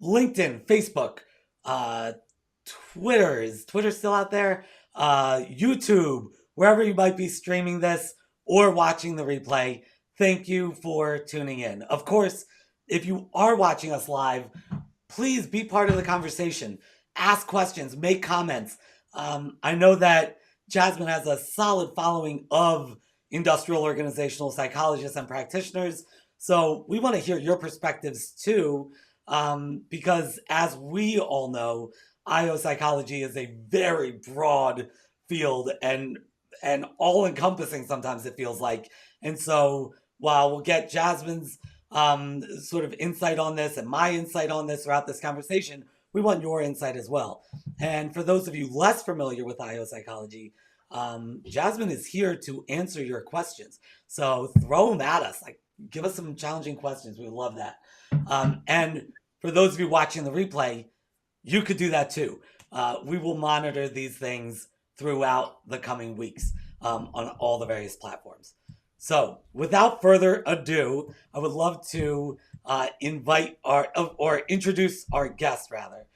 LinkedIn, Facebook, uh, Twitter. Is Twitter still out there? YouTube, wherever you might be streaming this or watching the replay. Thank you for tuning in. Of course, if you are watching us live, please be part of the conversation. Ask questions, make comments. I know that Jasmine has a solid following of industrial organizational psychologists and practitioners. So we want to hear your perspectives too, because as we all know, IO psychology is a very broad field and all encompassing sometimes it feels like. And so while we'll get Jasmine's sort of insight on this and my insight on this throughout this conversation, we want your insight as well. And for those of you less familiar with IO psychology, Jasmine is here to answer your questions. So throw them at us. Like, give us some challenging questions. We would love that. And for those of you watching the replay, you could do that too. We will monitor these things throughout the coming weeks on all the various platforms. So without further ado, I would love to invite or introduce our guest rather.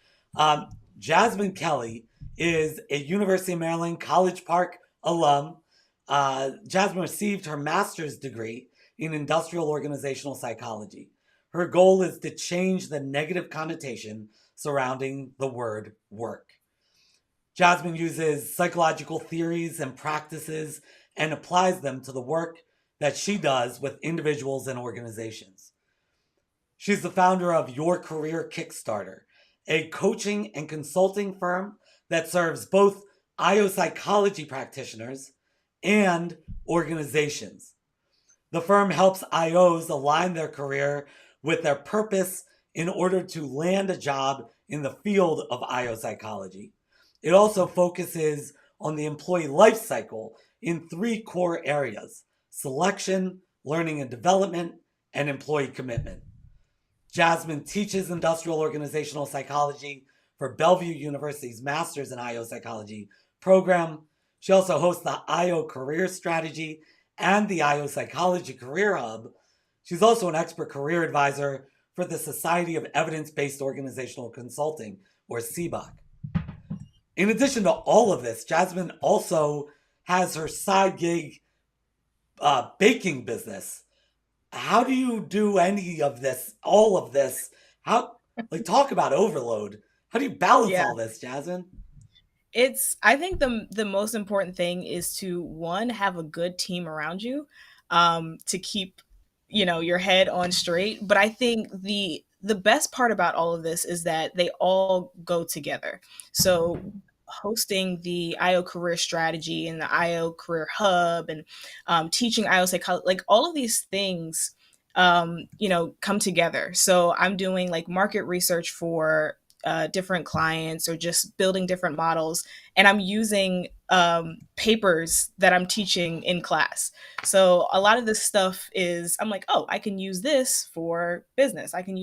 Jasmine Kelly is a University of Maryland College Park alum. Jasmine received her master's degree in industrial organizational psychology. Her goal is to change the negative connotation surrounding the word work. Jasmine uses psychological theories and practices and applies them to the work that she does with individuals and organizations. She's the founder of Your Career Kickstarter, a coaching and consulting firm that serves both IO psychology practitioners and organizations. The firm helps IOs align their career with their purpose in order to land a job in the field of IO psychology. It also focuses on the employee life cycle in three core areas: selection, learning and development, and employee commitment. Jasmine teaches industrial organizational psychology for Bellevue University's Master's in IO Psychology program. She also hosts the IO Career Strategy and the IO Psychology Career Hub. She's also an expert career advisor for the Society of Evidence-Based Organizational Consulting, or CBOC. In addition to all of this, Jasmine also has her side gig baking business. How do you do any of this, all of this? How, like, talk about overload. How do you balance Yeah. all this, Jasmine? I think the most important thing is to one, have a good team around you, to keep, your head on straight. But I think the best part about all of this is that they all go together. So hosting the IO career strategy and the IO career hub and teaching IO psychology, like all of these things, come together. So I'm doing like market research for different clients or just building different models. And I'm using papers that I'm teaching in class. So a lot of this stuff is, I'm like, oh, I can use this for business. I can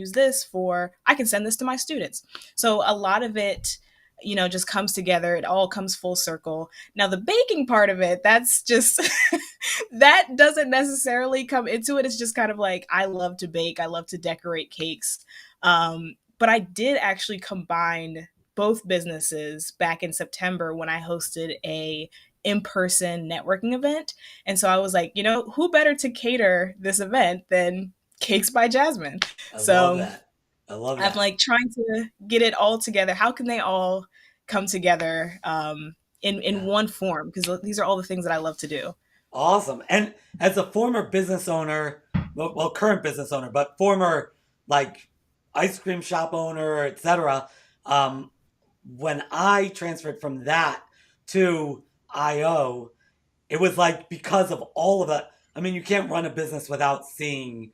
send this to my students. So a lot of it, just comes together. It all comes full circle. Now, the baking part of it, that's just, that doesn't necessarily come into it. It's just kind of like, I love to bake, I love to decorate cakes. But I did actually combine both businesses back in September when I hosted a in-person networking event. And so I was like, who better to cater this event than Cakes by Jasmine? I love So that. I love I'm that. like trying to get it all together. How can they all come together in Yeah. one form? Because these are all the things that I love to do. Awesome. And as a former business owner, well, current business owner, but former like ice cream shop owner, etc. Um, when I transferred from that to IO, it was like because of all of it. I mean, you can't run a business without seeing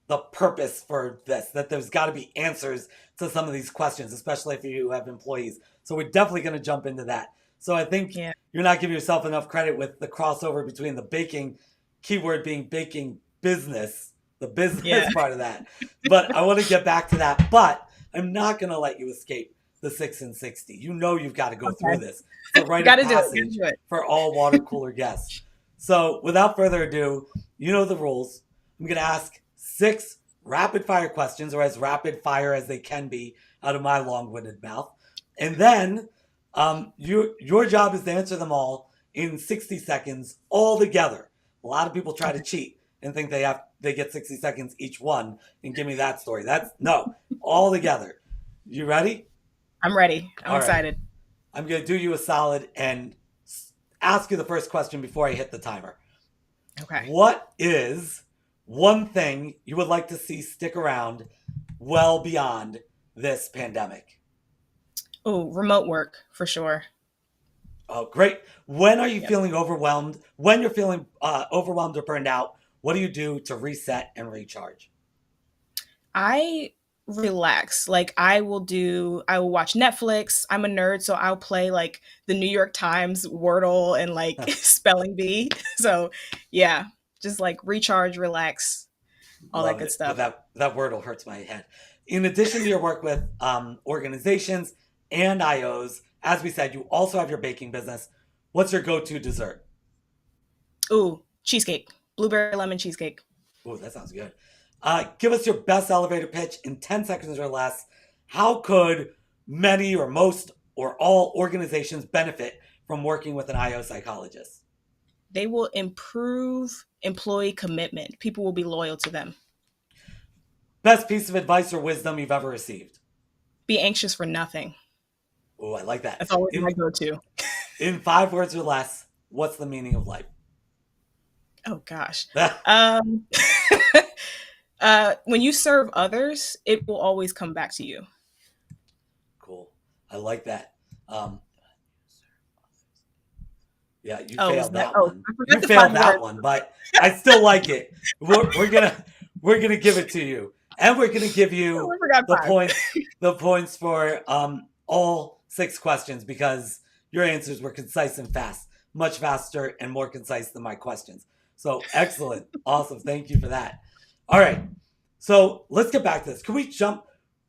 the purpose for this, that there's got to be answers to some of these questions, especially if you have employees. So we're definitely going to jump into that. So I think Yeah. you're not giving yourself enough credit with the crossover between the baking, keyword being baking business, the Yeah. business part of that. But I want to get back to that. But I'm not going to let you escape the 6 and 60. You know you've got to go through Okay. this. It's a rite Got of to do it. Got to passage do it. for all water cooler guests. So without further ado, you know the rules. I'm going to ask 6 rapid fire questions, or as rapid fire as they can be out of my long winded mouth. And then your job is to answer them all in 60 seconds all together. A lot of people try to Okay. cheat and think they get 60 seconds each one and give me that story. That's no, all together. You ready? I'm ready. I'm All right. excited. I'm going to do you a solid and ask you the first question before I hit the timer. Okay. What is one thing you would like to see stick around well beyond this pandemic? Oh, remote work for sure. Oh, great. When are you Yep. feeling overwhelmed? When you're feeling overwhelmed or burned out, what do you do to reset and recharge? I relax. Like I will watch Netflix. I'm a nerd, so I'll play like the New York Times Wordle and like spelling bee. So yeah, just like recharge, relax, all that Love good it. But stuff. that wordle hurts my head. In addition to your work with organizations and IOs, as we said, you also have your baking business. What's your go-to dessert? Ooh, cheesecake. Blueberry lemon cheesecake. Oh, that sounds good. Give us your best elevator pitch in 10 seconds or less. How could many or most or all organizations benefit from working with an IO psychologist? They will improve employee commitment. People will be loyal to them. Best piece of advice or wisdom you've ever received? Be anxious for nothing. Oh, I like that. That's always my In, go-to. in 5 words or less, what's the meaning of life? Oh gosh. Um when you serve others, it will always come back to you. Cool. I like that. Um, yeah, you Oh, was failed that? that Oh, one. I You forgot the failed five that words. one, but I still like it. We're gonna give it to you, and we're gonna give Oh, you I forgot the five. points for all 6 questions because your answers were concise and fast, much faster and more concise than my questions. So excellent, awesome. Thank you for that. All right, so let's get back to this. Can we jump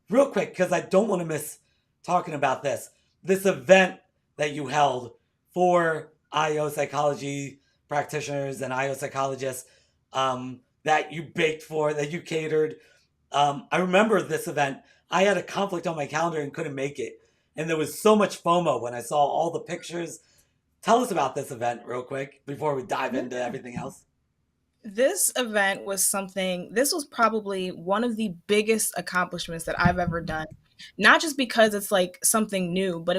real quick because I don't want to miss talking about this event that you held for IO psychology practitioners and IO psychologists that you baked for, that you catered. I remember this event. I had a conflict on my calendar and couldn't make it. And there was so much FOMO when I saw all the pictures. Tell us about this event real quick before we dive into everything else. This event was something, this was probably one of the biggest accomplishments that I've ever done. Not just because it's like something new, but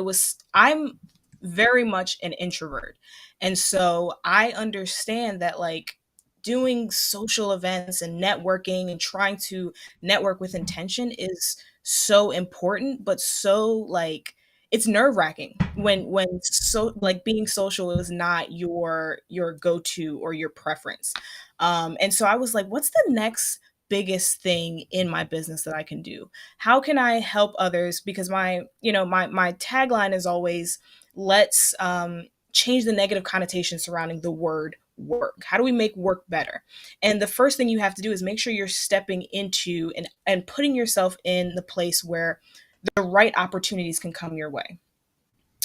I'm very much an introvert. And so I understand that like doing social events and networking and trying to network with intention is so important, but so like it's nerve wracking when so like being social is not your go to or your preference. And so I was like, what's the next biggest thing in my business that I can do? How can I help others? Because my tagline is always let's change the negative connotation surrounding the word work. How do we make work better? And the first thing you have to do is make sure you're stepping into and putting yourself in the place where the right opportunities can come your way,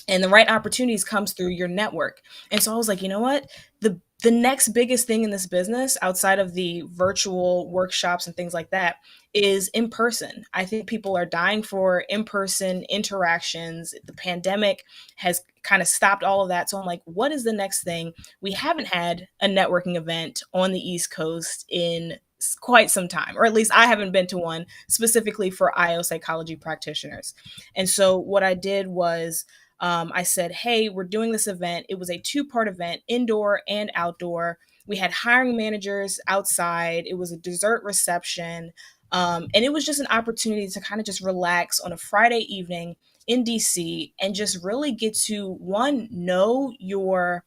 and the right opportunities comes through your network. And so I was like, you know what, the next biggest thing in this business outside of the virtual workshops and things like that is in person. I think people are dying for in-person interactions. The pandemic has kind of stopped all of that, so I'm like, what is the next thing? We haven't had a networking event on the East Coast in quite some time, or at least I haven't been to one specifically for IO psychology practitioners. And so what I did was I said, hey, we're doing this event. It was a two-part event, indoor and outdoor. We had hiring managers outside. It was a dessert reception. And it was just an opportunity to kind of just relax on a Friday evening in DC and just really get to one, know your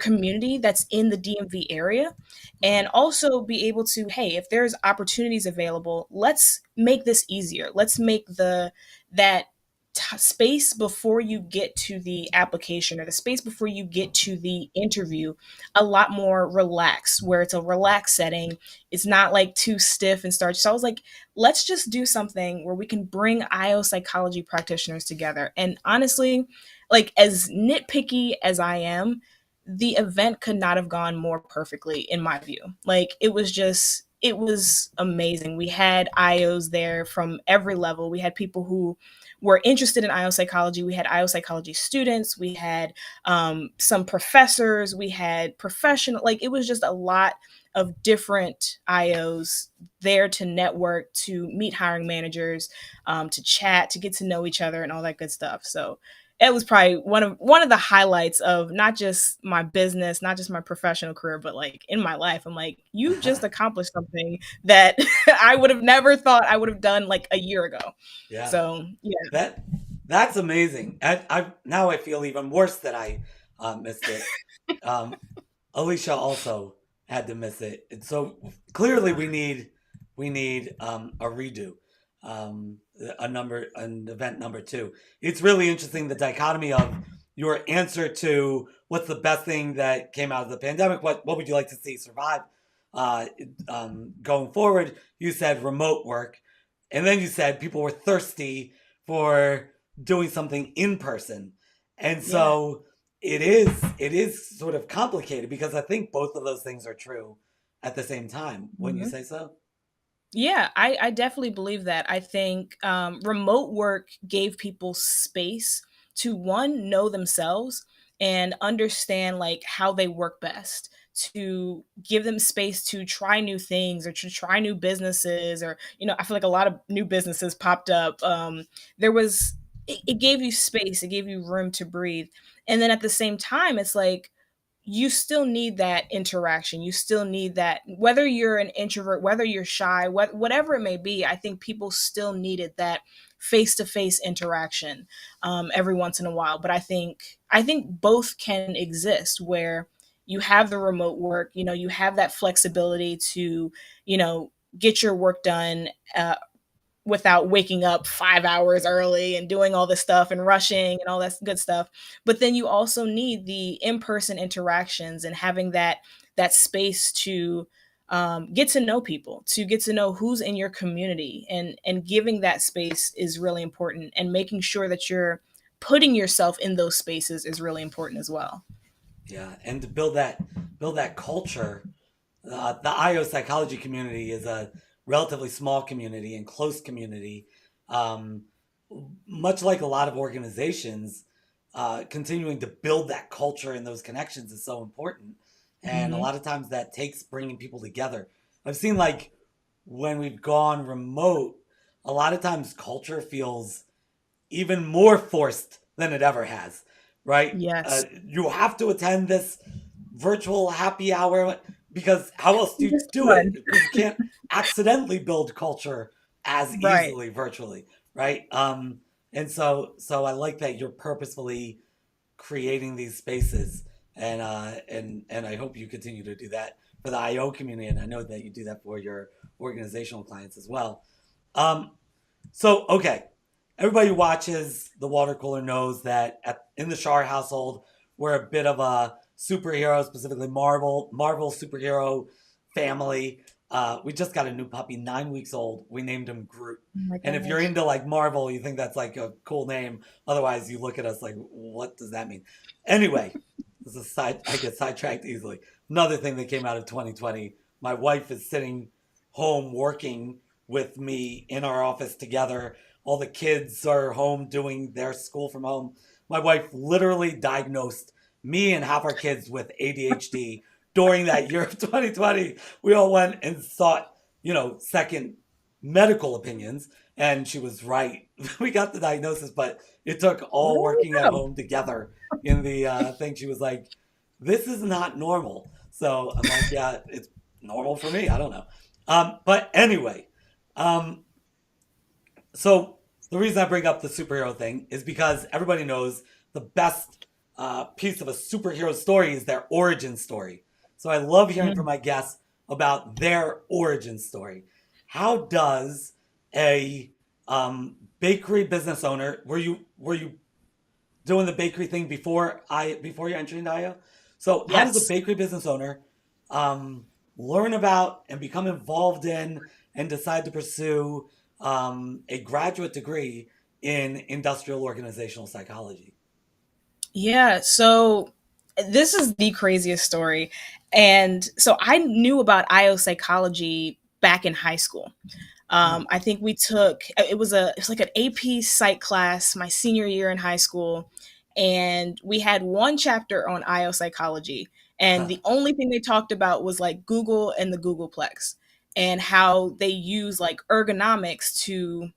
community that's in the DMV area, and Mhm. also be able to, hey, if there's opportunities available, let's make this easier. Let's make the that space before you get to the application or the space before you get to the interview a lot more relaxed, where it's a relaxed setting. It's not like too stiff and starchy. So I was like, let's just do something where we can bring IO psychology practitioners together. And honestly, like as nitpicky as I am, the event could not have gone more perfectly in my view. Like it was just it was amazing. We had IOs there from every level. We had people who were interested in IO psychology. We had IO psychology students. We had some professors. We had professional. Like, it was just a lot of different IOs there to network, to meet hiring managers, to chat, to get to know each other, and all that good stuff. So it was probably one of the highlights of not just my business, not just my professional career, but like in my life. I'm like, you just accomplished something that I would have never thought I would have done like a year ago. Yeah. So yeah. That that's amazing. I now I feel even worse that I missed it. Um, Alicia also had to miss it, and so clearly we need a redo, an event number two. It's really interesting the dichotomy of your answer to what's the best thing that came out of the pandemic. What would you like to see survive uh, going forward? You said remote work, and then you said people were thirsty for doing something in person. And Yeah. so it is sort of complicated because I think both of those things are true at the same time. Wouldn't you Mhm. say so? Yeah, I definitely believe that. I think remote work gave people space to, one, know themselves and understand like how they work best, to give them space to try new things or to try new businesses. Or, I feel like a lot of new businesses popped up. There was, it gave you space, it gave you room to breathe. And then at the same time, it's like, you still need that interaction. You still need that, whether you're an introvert, whether you're shy, whatever it may be. I think people still needed that face to face interaction every once in a while. But I think both can exist, where you have the remote work. You have that flexibility to, you know, get your work done. Without waking up 5 hours early and doing all this stuff and rushing and all that good stuff. But then you also need the in-person interactions and having that space to get to know people, to get to know who's in your community, and giving that space is really important. And making sure that you're putting yourself in those spaces is really important as well. Yeah, and to build that culture. The IO psychology community is a relatively small community and close community. Um, Much like a lot of organizations, continuing to build that culture and those connections is so important. And a Hmm. lot of times that takes bringing people together. I've seen like when we've gone remote, a lot of times culture feels even more forced than it ever has, right? Yes. You have to attend this virtual happy hour because how else do you Just do it? fun. Because you can't accidentally build culture as Right. easily virtually, right? And so I like that you're purposefully creating these spaces, and I hope you continue to do that for the IO community, and I know that you do that for your organizational clients as well. Um, so, okay, everybody who watches the water cooler knows that in the Shar household, we're a bit of a superhero, specifically Marvel superhero family. We just got a new puppy, 9 weeks old. We named him Groot. Oh my And if you're gosh. into like Marvel, you think that's like a cool name. Otherwise, you look at us like, what does that mean? Anyway, this is side. I get sidetracked easily. Another thing that came out of 2020. My wife is sitting home working with me in our office together. All the kids are home doing their school from home. My wife literally diagnosed me and half our kids with ADHD during that year of 2020. We all went and sought, second medical opinions, and she was right. We got the diagnosis, but it took all There you working at go. home together in the thing. She was like, "This is not normal." So I'm like, "Yeah, it's normal for me. I don't know." But anyway, um, so the reason I bring up the superhero thing is because everybody knows the best piece of a superhero story is their origin story. So I love hearing from Mm. my guests about their origin story. How does a bakery business owner, were you doing the bakery thing before you entered into IO? So how does a Yes. bakery business owner um, learn about and become involved in and decide to pursue a graduate degree in industrial organizational psychology? Yeah, so this is the craziest story. And so I knew about IO psychology back in high school. I think we took it was like an AP psych class my senior year in high school, and we had one chapter on IO psychology, and the only thing they talked about was like Google and the Googleplex and how they use like ergonomics to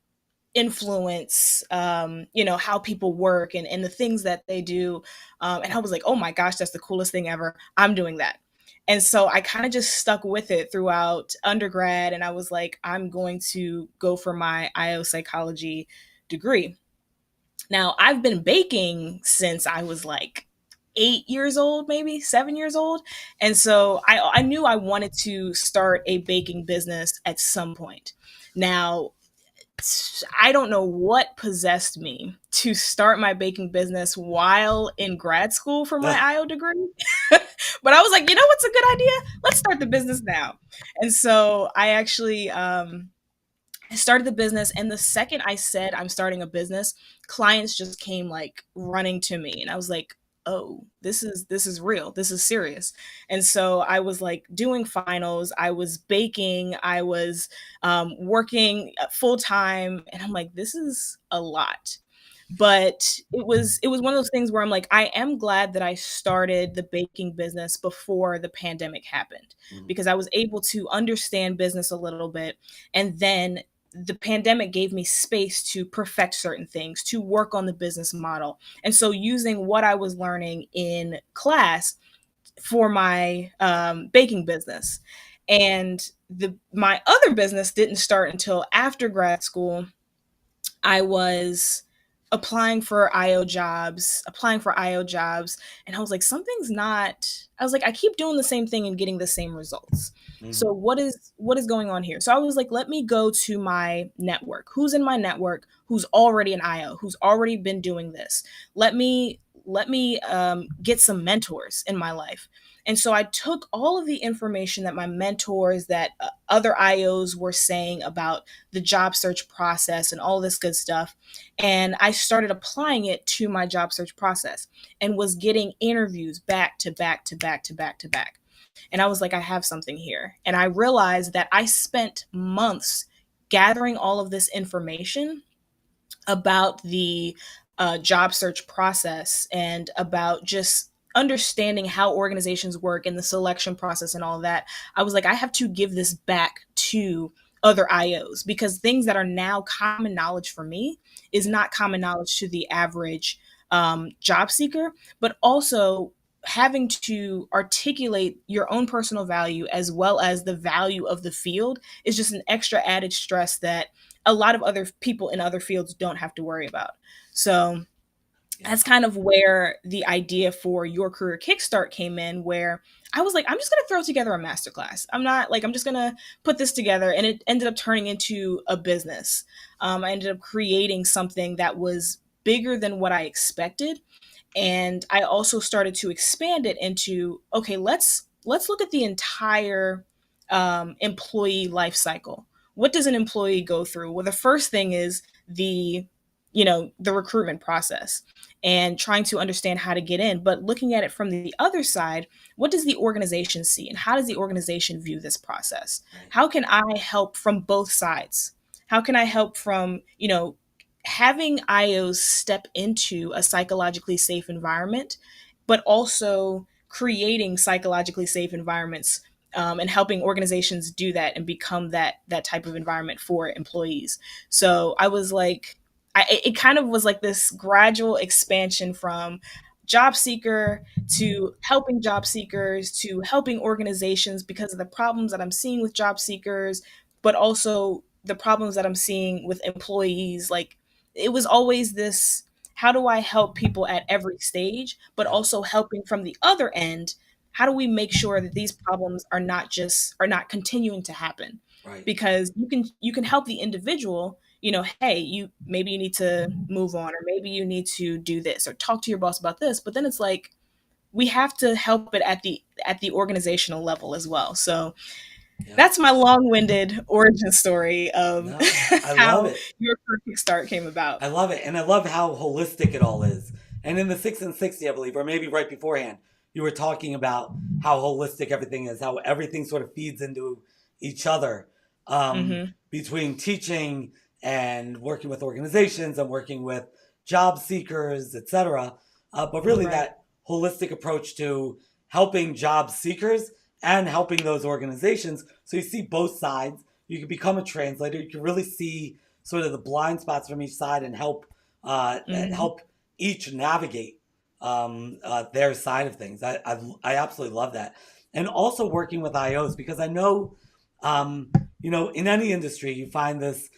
influence how people work and the things that they do, and I was like, oh my gosh, that's the coolest thing ever, I'm doing that. And so I kind of just stuck with it throughout undergrad, and I was like, I'm going to go for my IO psychology degree. Now I've been baking since I was like 8 years old, maybe 7 years old. And so I knew I wanted to start a baking business at some point. Now, I don't know what possessed me to start my baking business while in grad school for my IO degree. But I was like, you know what's a good idea? Let's start the business now. And so I started the business, and the second I said I'm starting a business, clients just came like running to me, and I was like, "Oh, this is real. This is serious." And so I was like doing finals, I was baking, I was working full time, and I'm like, "This is a lot." But it was one of those things where I'm like, I am glad that I started the baking business before the pandemic happened, because I was able to understand business a little bit, and then the pandemic gave me space to perfect certain things, to work on the business model. And so using what I was learning in class for my baking business. And my other business didn't start until after grad school. I was applying for IO jobs, and I was like, something's not. I was like, I keep doing the same thing and getting the same results. Mm-hmm. So what is going on here? So I was like, let me go to my network. Who's in my network? Who's already an IO? Who's already been doing this? Let me get some mentors in my life. And so I took all of the information that my mentors, that other IOs were saying about the job search process and all this good stuff, and I started applying it to my job search process and was getting interviews back to back to back to back to back. And I was like, I have something here. And I realized that I spent months gathering all of this information about the job search process and about just understanding how organizations work and the selection process and all of that. I was like, I have to give this back to other IOs, because things that are now common knowledge for me is not common knowledge to the average job seeker, but also having to articulate your own personal value as well as the value of the field is just an extra added stress that a lot of other people in other fields don't have to worry about. So Yeah. that's kind of where the idea for Your Career Kickstart came in, where I was like, I'm just going to throw together a masterclass. I'm just going to put this together. And it ended up turning into a business. I ended up creating something that was bigger than what I expected. And I also started to expand it into, okay, let's look at the entire employee life cycle. What does an employee go through? Well, the first thing is the recruitment process and trying to understand how to get in. But looking at it from the other side, what does the organization see, and how does the organization view this process? Right. How can I help from both sides? How can I help from having IOs step into a psychologically safe environment, but also creating psychologically safe environments, and helping organizations do that and become that type of environment for employees. So I was like, it kind of was like this gradual expansion from job seeker to helping job seekers to helping organizations because of the problems that I'm seeing with job seekers, but also the problems that I'm seeing with employees. Like, it was always this, how do I help people at every stage, but Yeah. also helping from the other end, how do we make sure that these problems are not continuing to happen? Right. Because you can help the individual, hey, you need to move on, or maybe you need to do this or talk to your boss about this, but then it's like we have to help it at the organizational level as well. So Yeah. that's my long-winded origin story of No, I love how it. Your Career Kickstart came about. I love it. And I love how holistic it all is. And in the 6 and 60, I believe, or maybe right beforehand, you were talking about how holistic everything is, how everything sort of feeds into each other. Mhm. between teaching and working with organizations and working with job seekers, etc. But really, Right. that holistic approach to helping job seekers and helping those organizations. So you see both sides. You can become a translator. You can really see sort of the blind spots from each side and Mhm. help each navigate their side of things. I absolutely love that, and also working with IOs because I know, in any industry you find this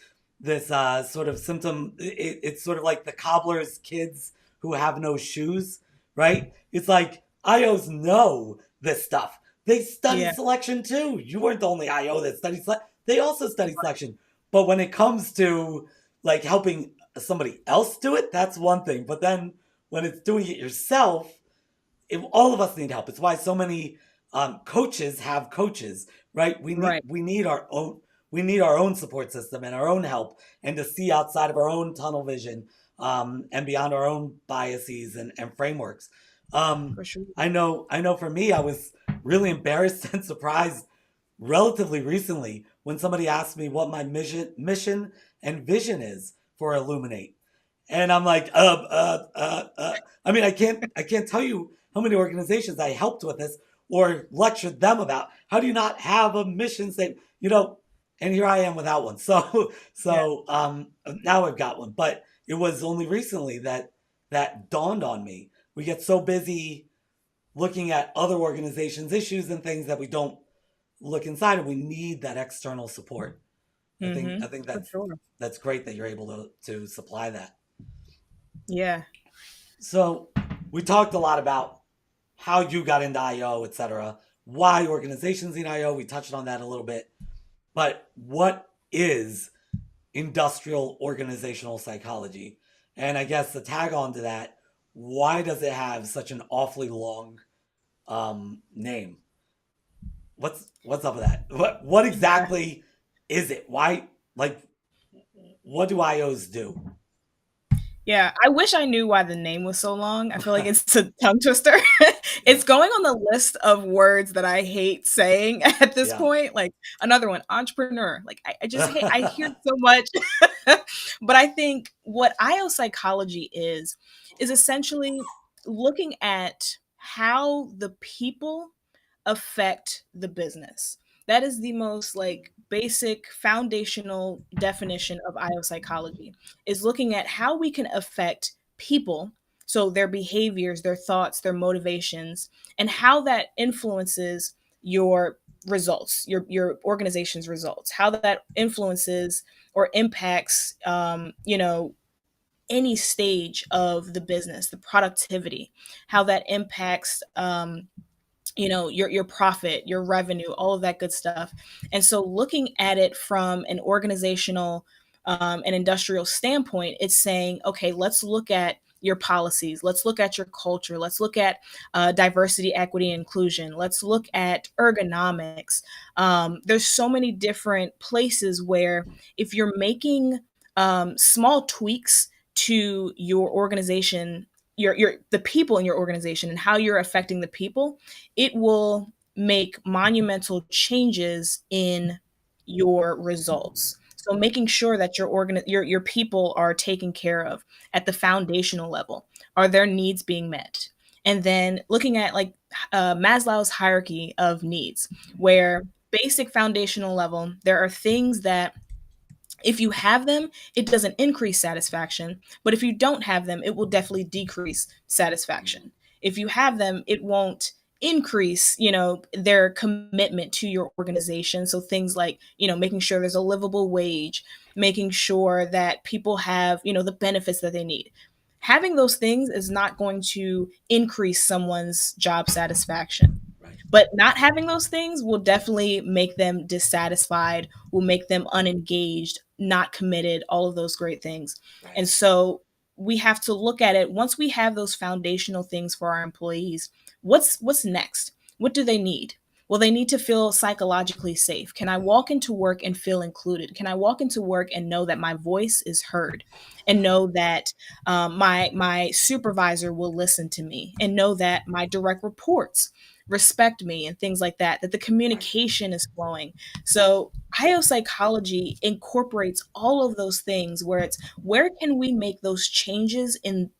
sort of symptom. It's sort of like the cobbler's kids who have no shoes, right? It's like IOs know this stuff. They studied Yeah. selection too. You weren't the only IO that studied selection. They also studied selection. But when it comes to like helping somebody else do it, that's one thing. But then when it's doing it yourself, all of us need help. It's why so many coaches have coaches, right? Right. We need our own support system and our own help, and to see outside of our own tunnel vision and beyond our own biases and frameworks. Um, For sure. I know. For me, I was really embarrassed and surprised relatively recently when somebody asked me what my mission and vision is for Illuminate, and I'm like, I mean, I can't tell you how many organizations I helped with this or lectured them about. How do you not have a mission statement? And here I am without one. So, Yeah. now I've got one. But it was only recently that dawned on me. We get so busy looking at other organizations' issues and things that we don't look inside, and we need that external support. I Mhm. think For sure. that's great that you're able to supply that. Yeah. So we talked a lot about how you got into IO, etc. Why organizations need IO. We touched on that a little bit. But what is industrial organizational psychology? And I guess the tag on to that, why does it have such an awfully long name? What's up with that? What Yeah. exactly is it? Why, like, what do IOs do? Yeah, I wish I knew why the name was so long. I feel like it's a tongue twister. Yeah, It's going on the list of words that I hate saying at this yeah. point. Like another one, entrepreneur. Like I just hate. I hear it so much. But I think what IO psychology is essentially looking at how the people affect the business. That is the most like basic foundational definition of IO psychology, is looking at how we can affect people, so their behaviors, their thoughts, their motivations, and how that influences your results, your organization's results, how that influences or impacts any stage of the business, the productivity, how that impacts your profit, your revenue, all of that good stuff. And so looking at it from an organizational and industrial standpoint, it's saying, okay, let's look at your policies, let's look at your culture, let's look at diversity, equity, inclusion, let's look at ergonomics. There's so many different places where if you're making small tweaks to your organization, your the people in your organization and how you're affecting the people, it will make monumental changes in your results. So making sure that your people are taken care of at the foundational level. Are their needs being met? And then looking at like Maslow's hierarchy of needs, where basic foundational level, there are things that if you have them, it doesn't increase satisfaction. But if you don't have them, it will definitely decrease satisfaction. If you have them, it won't increase, their commitment to your organization. So things like, making sure there's a livable wage, making sure that people have, the benefits that they need. Having those things is not going to increase someone's job satisfaction. Right, But not having those things will definitely make them dissatisfied, will make them unengaged, not committed, all of those great things. right, And so we have to look at it once we have those foundational things for our employees. What's next? What do they need? Well, they need to feel psychologically safe. Can I walk into work and feel included? Can I walk into work and know that my voice is heard, and know that my supervisor will listen to me, and know that my direct reports respect me and things like that, that the communication is flowing. So IO psychology incorporates all of those things where it's where can we make those changes in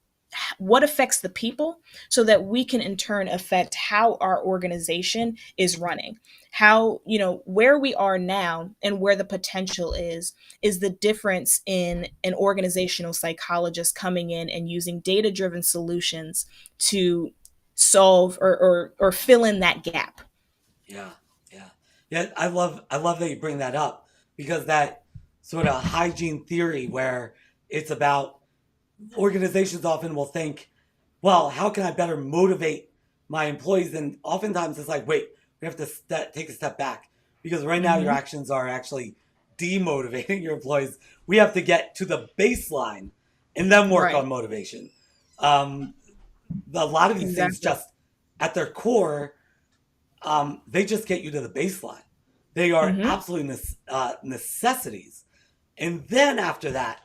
what affects the people so that we can in turn affect how our organization is running, how, where we are now and where the potential is the difference in an organizational psychologist coming in and using data driven solutions to solve or fill in that gap. Yeah, yeah, yeah. I love that you bring that up because that sort of hygiene theory where it's about organizations often will think, well, how can I better motivate my employees? And oftentimes it's like, wait, we have to take a step back because right now your Hmm. actions are actually demotivating your employees. We have to get to the baseline and then work Right. on motivation. Um, a lot of these things Exactly. just at their core, they just get you to the baseline. They are Hmm. absolute necessities. And then after that,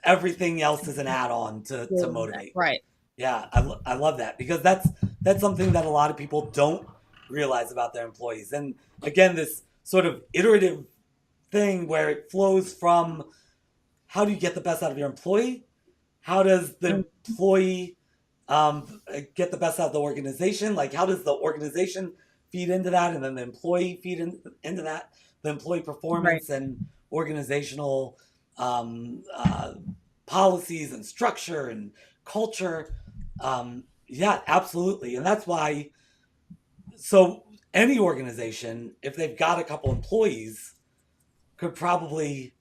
everything else is an add-on to motivate. Right. Yeah, I love that because that's something that a lot of people don't realize about their employees. And again, this sort of iterative thing where it flows from how do you get the best out of your employee? How does the employee get the best out of the organization? Like, how does the organization feed into that? And then the employee into that? The employee Right. performance and organizational um, uh, policies and structure and culture. Yeah, absolutely. And that's why, so any organization, if they've got a couple employees, could probably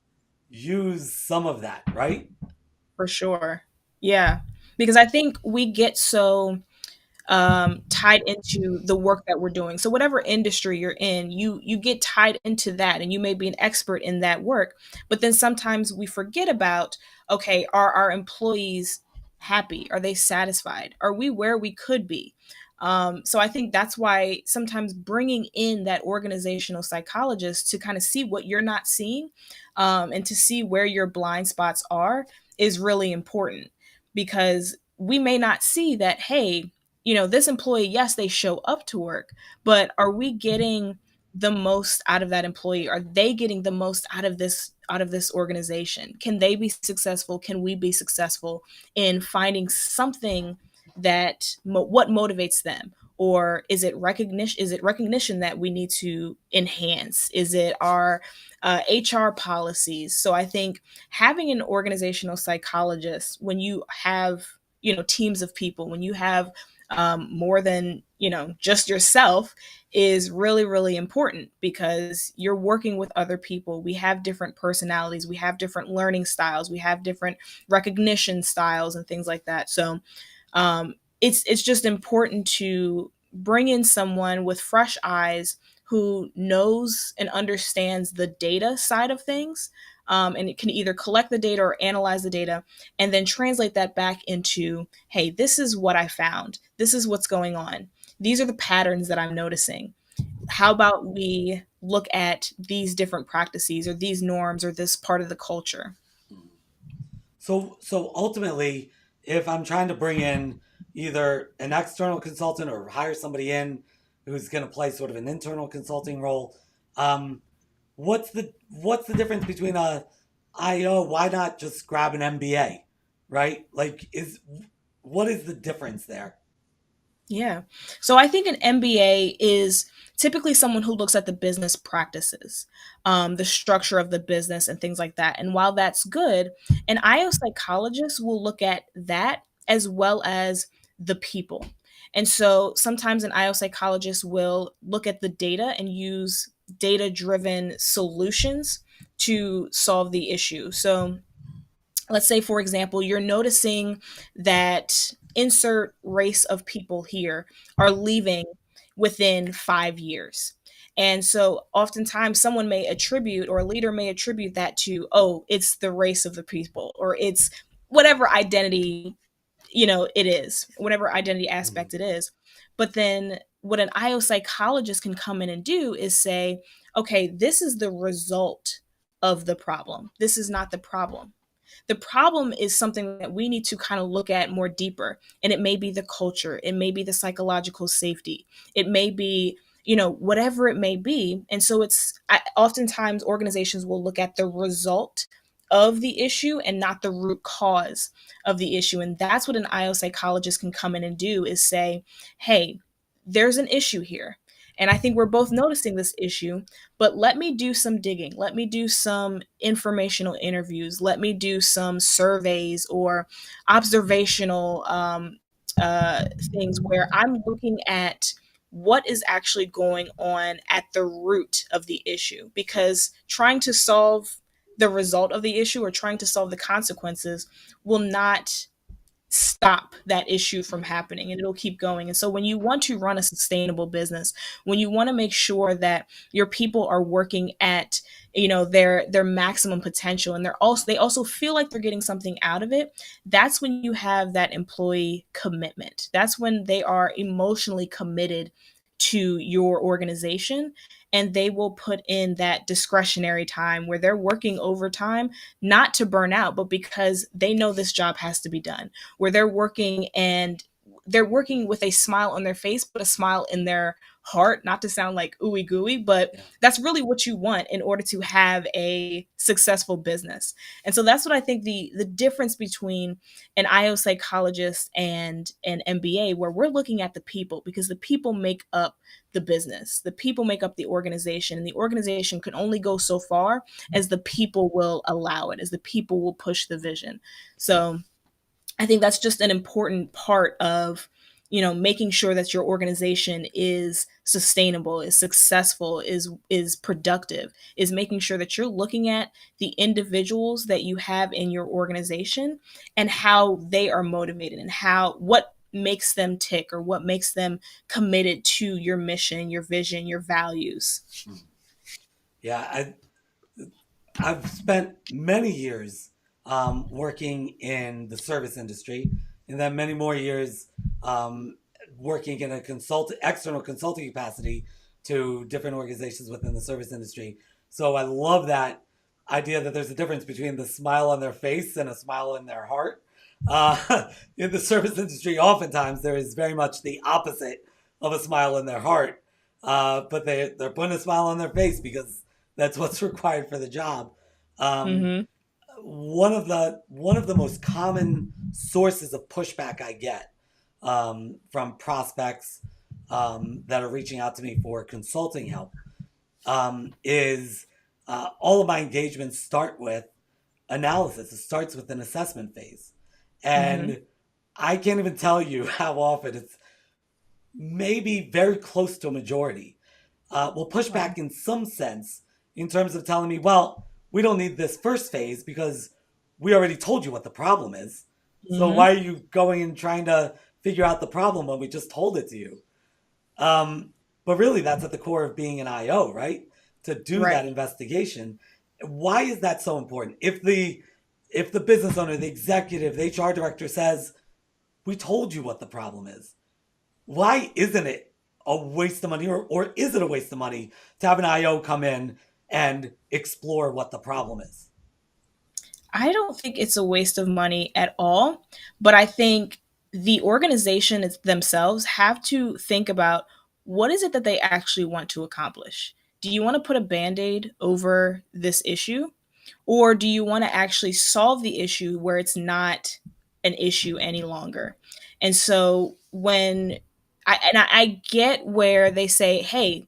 use some of that, right? For sure. Yeah. Because I think we get so tied into the work that we're doing. So whatever industry you're in, you get tied into that, and you may be an expert in that work. But then sometimes we forget about, okay, are our employees happy? Are they satisfied? Are we where we could be? So I think that's why sometimes bringing in that organizational psychologist to kind of see what you're not seeing, and to see where your blind spots are is really important, because we may not see that, hey, this employee, yes, they show up to work, but are we getting the most out of that employee? Are they getting the most out of this organization? Can they be successful? Can we be successful in finding something that what motivates them? Or is it recognition? Is it recognition that we need to enhance? Is it our HR policies? So I think having an organizational psychologist, when you have teams of people, when you have more than just yourself, is really really important, because you're working with other people. We have different personalities, we have different learning styles, we have different recognition styles and things like that. So it's just important to bring in someone with fresh eyes who knows and understands the data side of things, and it can either collect the data or analyze the data and then translate that back into, hey, this is what I found, this is what's going on, these are the patterns that I'm noticing. How about we look at these different practices or these norms or this part of the culture? So ultimately, if I'm trying to bring in either an external consultant or hire somebody in who's going to play sort of an internal consulting role, um, what's the difference between a IO? Why not just grab an MBA, right? Like, is what is the difference there? Yeah. So I think an MBA is typically someone who looks at the business practices, the structure of the business, and things like that. And while that's good, an IO psychologist will look at that as well as the people. And so sometimes an IO psychologist will look at the data and use data driven solutions to solve the issue. So let's say, for example, you're noticing that insert race of people here are leaving within 5 years. And so oftentimes someone may attribute, or a leader may attribute that to, oh, it's the race of the people, or it's whatever identity, it is, whatever identity Mhm. aspect it is. But then what an IO psychologist can come in and do is say, okay, this is the result of the problem. This is not the problem. The problem is something that we need to kind of look at more deeper. And it may be the culture, it may be the psychological safety, it may be, whatever it may be. And so oftentimes organizations will look at the result of the issue and not the root cause of the issue. And that's what an IO psychologist can come in and do, is say, hey, there's an issue here. And I think we're both noticing this issue, but let me do some digging. Let me do some informational interviews. Let me do some surveys or observational things where I'm looking at what is actually going on at the root of the issue. Because trying to solve the result of the issue or trying to solve the consequences will not stop that issue from happening, and it'll keep going. And so when you want to run a sustainable business, when you want to make sure that your people are working at their maximum potential, and they also feel like they're getting something out of it, that's when you have that employee commitment. That's when they are emotionally committed to your organization, and they will put in that discretionary time where they're working overtime, not to burn out, but because they know this job has to be done, where they're working with a smile on their face, but a smile in their heart, not to sound like ooey gooey, but Yeah. that's really what you want in order to have a successful business. And so that's what I think the difference between an IO psychologist and an MBA, where we're looking at the people, because the people make up the business, the people make up the organization, and the organization can only go so far as the people will allow it, as the people will push the vision. So I think that's just an important part of, making sure that your organization is sustainable, is successful, is productive, is making sure that you're looking at the individuals that you have in your organization and how they are motivated, and what makes them tick, or what makes them committed to your mission, your vision, your values. Yeah, I've spent many years working in the service industry, and then many more years um, working in a external consulting capacity to different organizations within the service industry. So I love that idea that there's a difference between the smile on their face and a smile in their heart. In the service industry, oftentimes there is very much the opposite of a smile in their heart, but they're putting a smile on their face because that's what's required for the job. Um, Mm-hmm. one of the most common sources of pushback I get from prospects that are reaching out to me for consulting help is all of my engagements start with analysis. It starts with an assessment phase, Mm-hmm. and I can't even tell you how often it's maybe very close to a majority will push Wow. back in some sense in terms of telling me, well, we don't need this first phase because we already told you what the problem is. So Mm-hmm. why are you going and trying to figure out the problem when we just told it to you? Um, but really, that's at the core of being an IO, right? To do that Right. investigation. Why is that so important? If the business owner, the executive, the HR director says, "We told you what the problem is," why isn't it a waste of money, or is it a waste of money to have an IO come in and explore what the problem is? I don't think it's a waste of money at all, but I think the themselves have to think about, what is it that they actually want to accomplish? Do you want to put a band aid over this issue? Or do you want to actually solve the issue where it's not an issue any longer? And so I get where they say, "Hey,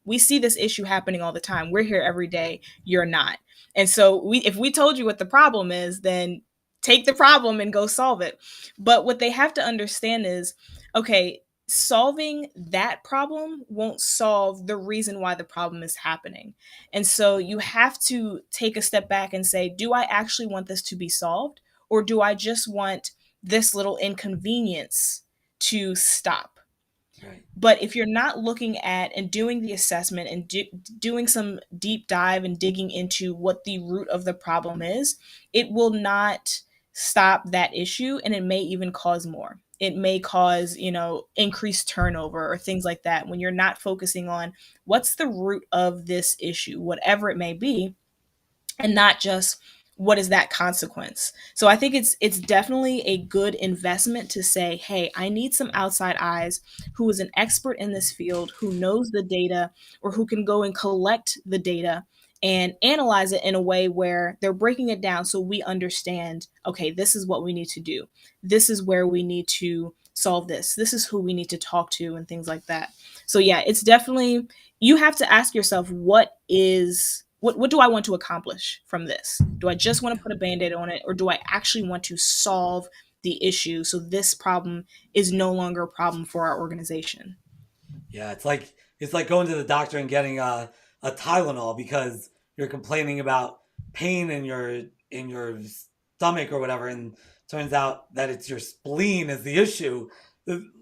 we see this issue happening all the time. We're here every day. You're not." And so if we told you what the problem is, then take the problem and go solve it. But what they have to understand is, okay, solving that problem won't solve the reason why the problem is happening. And so you have to take a step back and say, do I actually want this to be solved? Or do I just want this little inconvenience to stop? Right. But if you're not looking at and doing the assessment and doing some deep dive and digging into what the root of the problem is, it will not stop that issue, and it may even cause more. It may cause, increased turnover or things like that, when you're not focusing on what's the root of this issue, whatever it may be, and not just what is that consequence? So I think it's definitely a good investment to say, hey, I need some outside eyes who is an expert in this field, who knows the data, or who can go and collect the data and analyze it in a way where they're breaking it down so we understand, okay, this is what we need to do. This is where we need to solve this. This is who we need to talk to and things like that. So yeah, it's definitely, you have to ask yourself, what do I want to accomplish from this? Do I just want to put a band-aid on it, or do I actually want to solve the issue so this problem is no longer a problem for our organization? Yeah, it's like going to the doctor and getting a Tylenol because you're complaining about pain in your stomach or whatever, and turns out that it's your spleen is the issue.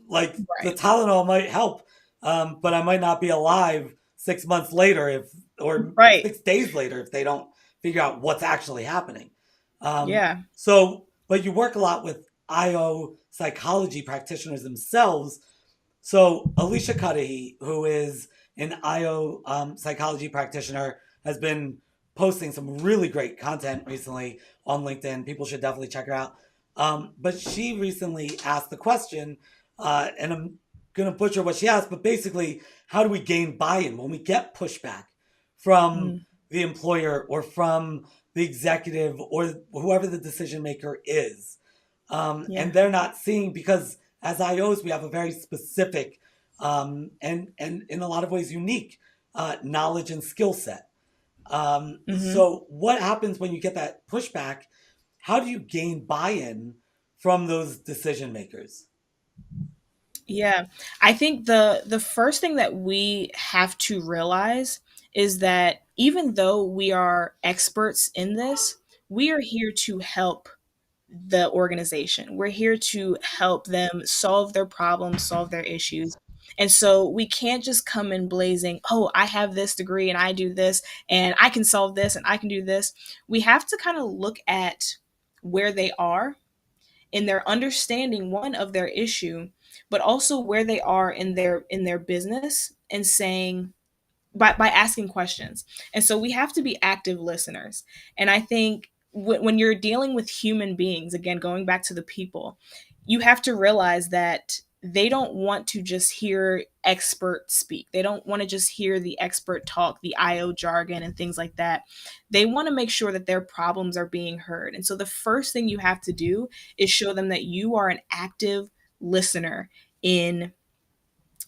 Like the Right. Tylenol might help, but I might not be alive 6 months later if or Right. 6 days later if they don't figure out what's actually happening. Yeah. But you work a lot with IO psychology practitioners themselves, so Alicia Cudahy, who is an IO psychology practitioner, has been posting some really great content recently on LinkedIn. People should definitely check her out. But she recently asked the question, and I'm going to butcher what she asked, but basically, how do we gain buy-in when we get pushback from Mm, the employer or from the executive or whoever the decision maker is? yeah. And they're not seeing because as IOs we have a very specific and in a lot of ways unique knowledge and skill set. Hmm. So what happens when you get that pushback? How do you gain buy-in from those decision makers? Yeah. I think the first thing that we have to realize is that even though we are experts in this, we are here to help the organization. We're here to help them solve their problems, solve their issues. And so we can't just come in blazing, oh, I have this degree and I do this and I can solve this and I can do this. We have to kind of look at where they are in their understanding, one, of their issue, but also where they are in their business, and saying, by asking questions. And so we have to be active listeners. And I think when you're dealing with human beings, again, going back to the people, you have to realize that they don't want to just hear experts speak. They don't want to just hear the expert talk, the IO jargon, and things like that. They want to make sure that their problems are being heard. And so the first thing you have to do is show them that you are an active listener in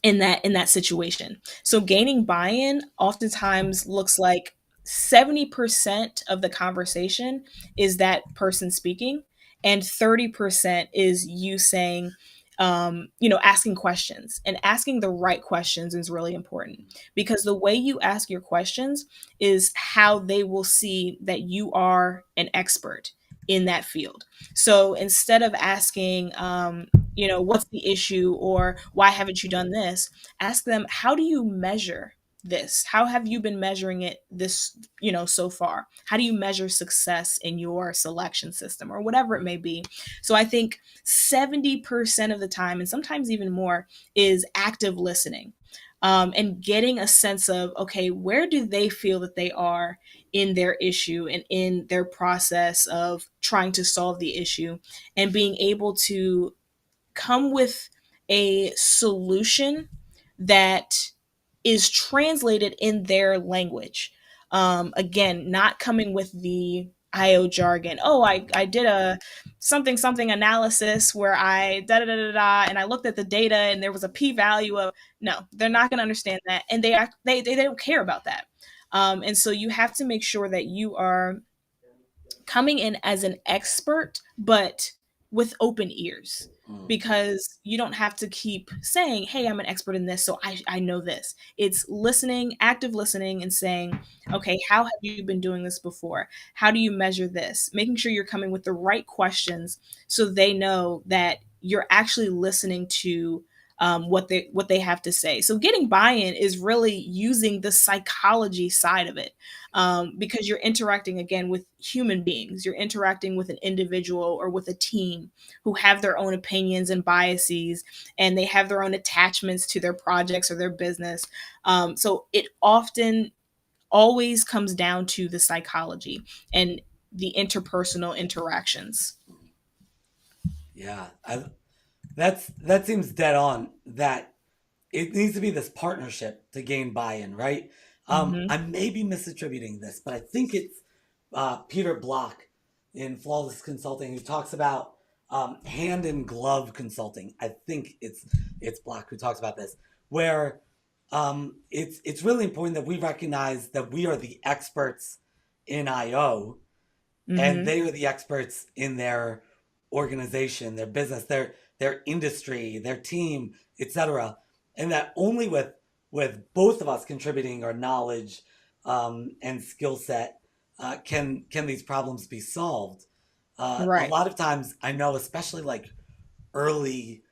in that situation. So gaining buy-in oftentimes looks like 70% of the conversation is that person speaking, and 30% is you saying, asking questions, and asking the right questions is really important, because the way you ask your questions is how they will see that you are an expert in that field. So instead of asking, what's the issue, or why haven't you done this, ask them, how do you measure this? How have you been measuring it this, so far? How do you measure success in your selection system, or whatever it may be? So I think 70% of the time, and sometimes even more, is active listening. And getting a sense of, okay, where do they feel that they are in their issue and in their process of trying to solve the issue, and being able to come with a solution that is translated in their language. Again, not coming with the IO jargon. Oh, I did a something something analysis where I da da da da da, and I looked at the data and there was a p value of. No, they're not going to understand that, and they don't care about that. And so you have to make sure that you are coming in as an expert, but with open ears, Mm. because you don't have to keep saying, hey, I'm an expert in this, so I know this. It's listening, active listening, and saying, okay, how have you been doing this before? How do you measure this? Making sure you're coming with the right questions so they know that you're actually listening to what they have to say. So getting buy-in is really using the psychology side of it, because you're interacting again with human beings. You're interacting with an individual or with a team who have their own opinions and biases, and they have their own attachments to their projects or their business. So it often always comes down to the psychology. And the interpersonal interactions. Yeah, that seems dead on. That it needs to be this partnership to gain buy-in, right? Hmm. I may be misattributing this, but I think it's Peter Block in Flawless Consulting who talks about hand in glove consulting. I think it's Block who talks about this, where it's really important that we recognize that we are the experts in IO and Hmm. they are the experts in their organization, their business, their industry, their team, etc. And that only with both of us contributing our knowledge and skill set can these problems be solved. A Right. lot of times, I know, especially like early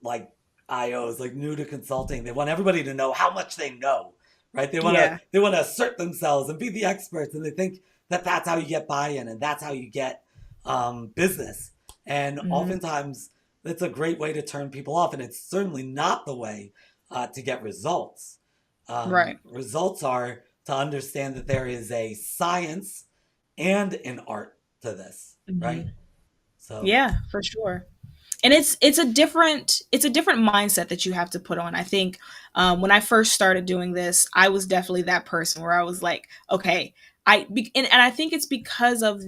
like IOs, like new to consulting, they want everybody to know how much they know, right? Yeah. They want to assert themselves and be the experts, and they think that that's how you get buy-in and that's how you get business. And Hmm. oftentimes, that's a great way to turn people off, and it's certainly not the way to get results. Right. Results are to understand that there is a science and an art to this, Hmm. right? So, Yeah, for sure. And it's a different mindset that you have to put on. I think when I first started doing this, I was definitely that person where I was like, okay, and I think it's because of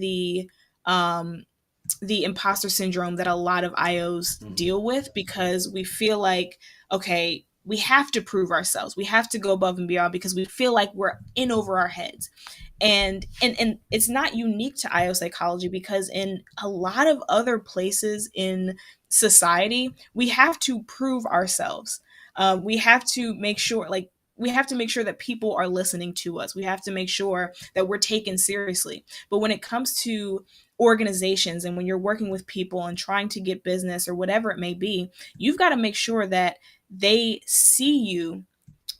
um, the imposter syndrome that a lot of IOs mhm, deal with, because we feel like, okay, we have to prove ourselves. We have to go above and beyond because we feel like we're in over our heads. And it's not unique to IO psychology, because in a lot of other places in society, we have to prove ourselves. We have to make sure, like, we have to make sure that people are listening to us. We have to make sure that we're taken seriously. But when it comes to organizations, and when you're working with people and trying to get business or whatever it may be, you've got to make sure that they see you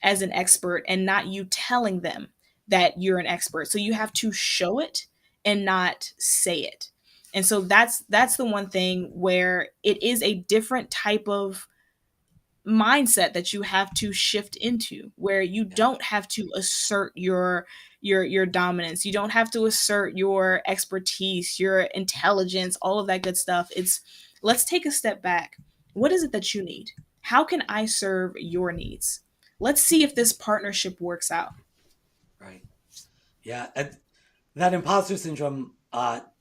as an expert and not you telling them that you're an expert. So you have to show it and not say it. And so that's the one thing where it is a different type of mindset that you have to shift into, where you yeah, don't have to assert your dominance. You don't have to assert your expertise, your intelligence, all of that good stuff. It's, let's take a step back. What is it that you need? How can I serve your needs? Let's see if this partnership works out. right. Yeah, that imposter syndrome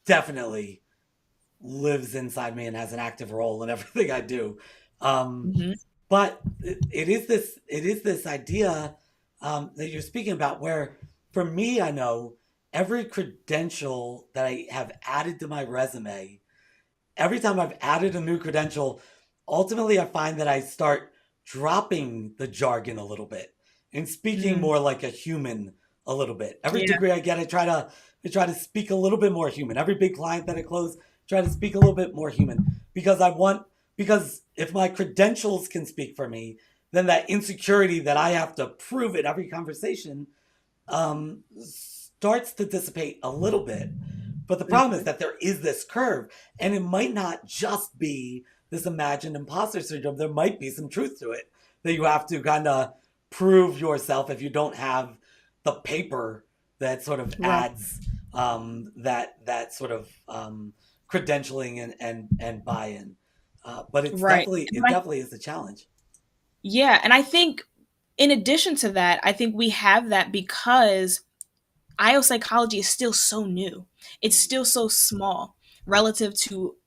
definitely lives inside me and has an active role in everything I do. Um, Hmm. but it is this idea that you're speaking about, where for me, I know every credential that I have added to my resume, every time I've added a new credential, ultimately I find that I start dropping the jargon a little bit and speaking Mm, more like a human a little bit. Every yeah. degree I get, I try to speak a little bit more human. Every big client that I close, try to speak a little bit more human because because if my credentials can speak for me, then that insecurity that I have to prove in every conversation starts to dissipate a little bit. But the problem is Mhm. that there is this curve, and it might not just be this imagined imposter syndrome. There might be some truth to it that you have to kind of prove yourself if you don't have the paper that sort of Right. adds that sort of credentialing and buy-in. But Right. it definitely is a challenge. Yeah, and I think in addition to that, I think we have that because IO psychology is still so new. It's Mm, still so small relative to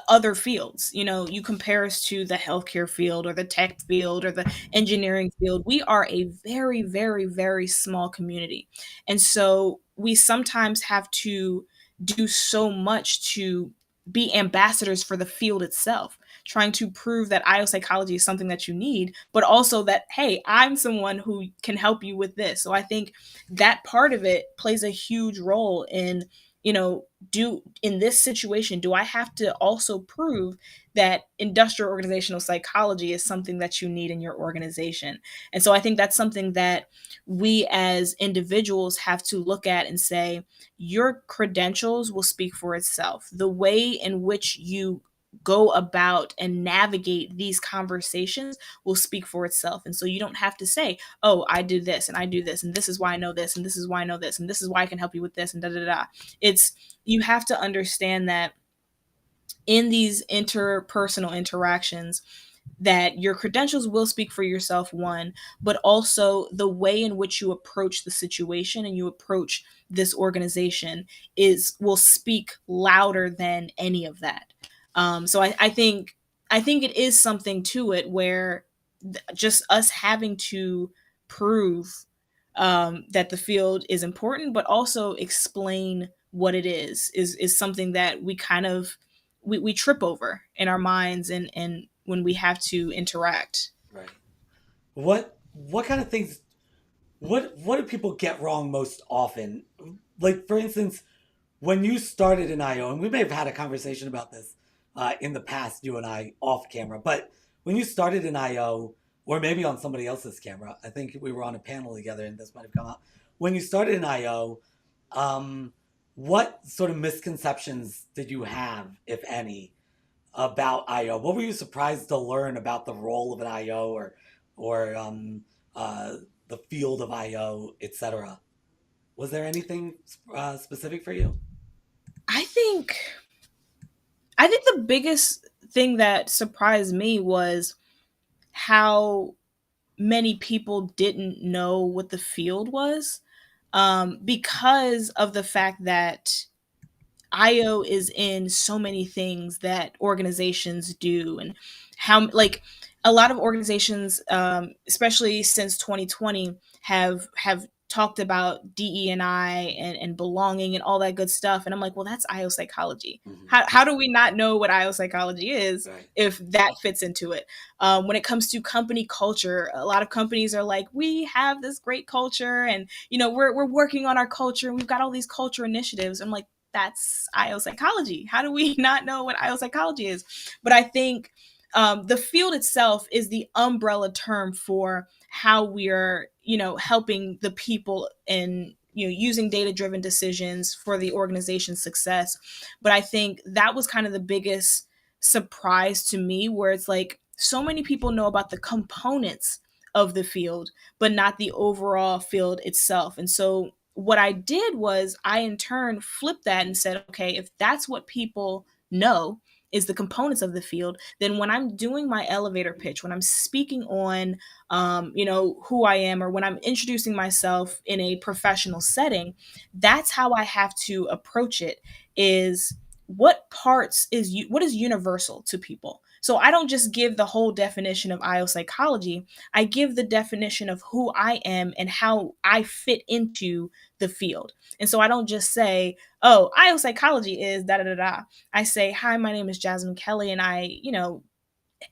other fields. You know, you compare us to the healthcare field or the tech field or the engineering field. We are a very, very, very small community. And so we sometimes have to do so much to be ambassadors for the field itself, trying to prove that IO psychology is something that you need, but also that, hey, I'm someone who can help you with this. So I think that part of it plays a huge role in, do in this situation, do I have to also prove that industrial organizational psychology is something that you need in your organization? And so I think that's something that we as individuals have to look at and say, your credentials will speak for itself. The way in which you go about and navigate these conversations will speak for itself. And so you don't have to say, oh, I do this and I do this, and this is why I know this, and this is why I know this, and this is why I can help you with this, and da da da. It's you have to understand that in these interpersonal interactions, that your credentials will speak for yourself, one, but also the way in which you approach the situation and you approach this organization is will speak louder than any of that. So I think it is something to it where just us having to prove that the field is important, but also explain what it is something that we kind of we trip over in our minds and when we have to interact. Right. What kind of things what do people get wrong most often? Like for instance, when you started in IO, and we may have had a conversation about this in the past, you and I off camera, but when you started in IO, or maybe on somebody else's camera, I think we were on a panel together and this might have come out. When you started in IO, um, what sort of misconceptions did you have, if any, about IO? What were you surprised to learn about the role of an IO or uh, the field of IO, etc.? Was there anything specific for you? I think I think the biggest thing that surprised me was how many people didn't know what the field was, because of the fact that IO is in so many things that organizations do, and how like a lot of organizations, especially since 2020, have talked about DE and I and belonging and all that good stuff. And I'm like, well, that's IO psychology. Hmm. How do we not know what IO psychology is Right. if that fits into it? When it comes to company culture, a lot of companies are like, we have this great culture, and we're working on our culture, and we've got all these culture initiatives. I'm like, that's IO psychology. How do we not know what IO psychology is? But I think the field itself is the umbrella term for how we are, helping the people in using data driven decisions for the organization's success. But I think that was kind of the biggest surprise to me, where it's like so many people know about the components of the field, but not the overall field itself. And so what I did was I in turn flipped that and said, okay, if that's what people know is the components of the field, then when I'm doing my elevator pitch, when I'm speaking on, who I am, or when I'm introducing myself in a professional setting, that's how I have to approach it. Is what is universal to people. So I don't just give the whole definition of IO psychology. I give the definition of who I am and how I fit into the field. And so I don't just say, oh, IO psychology is da da da da. I say, hi, my name is Jasmine Kelly, and I,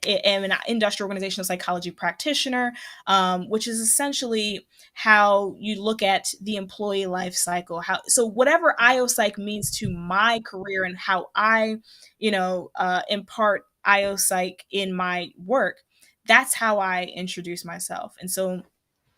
am an industrial organizational psychology practitioner, which is essentially how you look at the employee life cycle. So whatever IO psych means to my career and how I, impart IO psych in my work, that's how I introduce myself. And so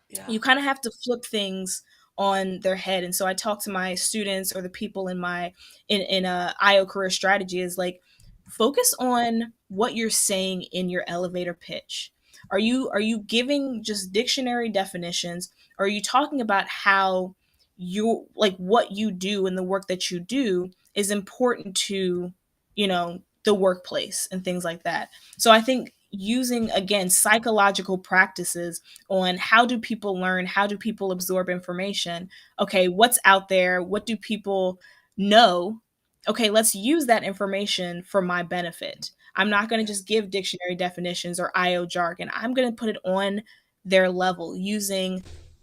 Yeah. you kind of have to flip things on their head. And so I talk to my students or the people in my in a IO career strategy is like, focus on what you're saying in your elevator pitch. Are you giving just dictionary definitions, or are you talking about how you like what you do and the work that you do is important to the workplace and things like that? So I think using again psychological practices on how do people learn, how do people absorb information, okay, what's out there, what do people know, okay, let's use that information for my benefit. I'm not going to just give dictionary definitions or IO jargon. I'm going to put it on their level using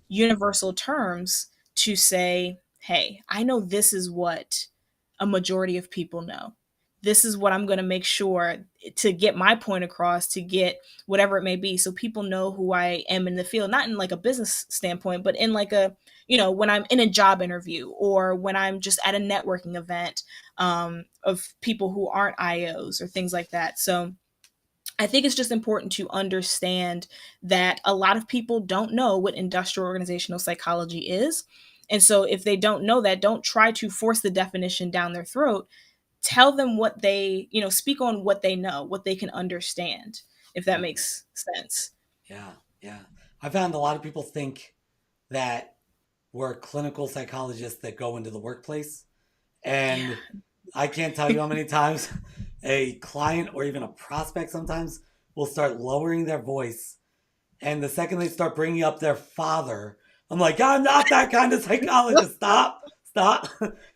universal terms to say, hey, I know this is what a majority of people know. This is what I'm going to make sure to get my point across, to get whatever it may be, so people know who I am in the field, not in like a business standpoint, but in like a, when I'm in a job interview or when I'm just at a networking event, of people who aren't IOs or things like that. So I think it's just important to understand that a lot of people don't know what industrial organizational psychology is. And so if they don't know that, don't try to force the definition down their throat. Tell them what they, speak on what they know, what they can understand, if that Hmm. makes sense. Yeah. Yeah. I found a lot of people think that we're clinical psychologists that go into the workplace And I can't tell you how many times a client or even a prospect sometimes will start lowering their voice. And the second they start bringing up their father, I'm like, I'm not that kind of psychologist. Stop, stop.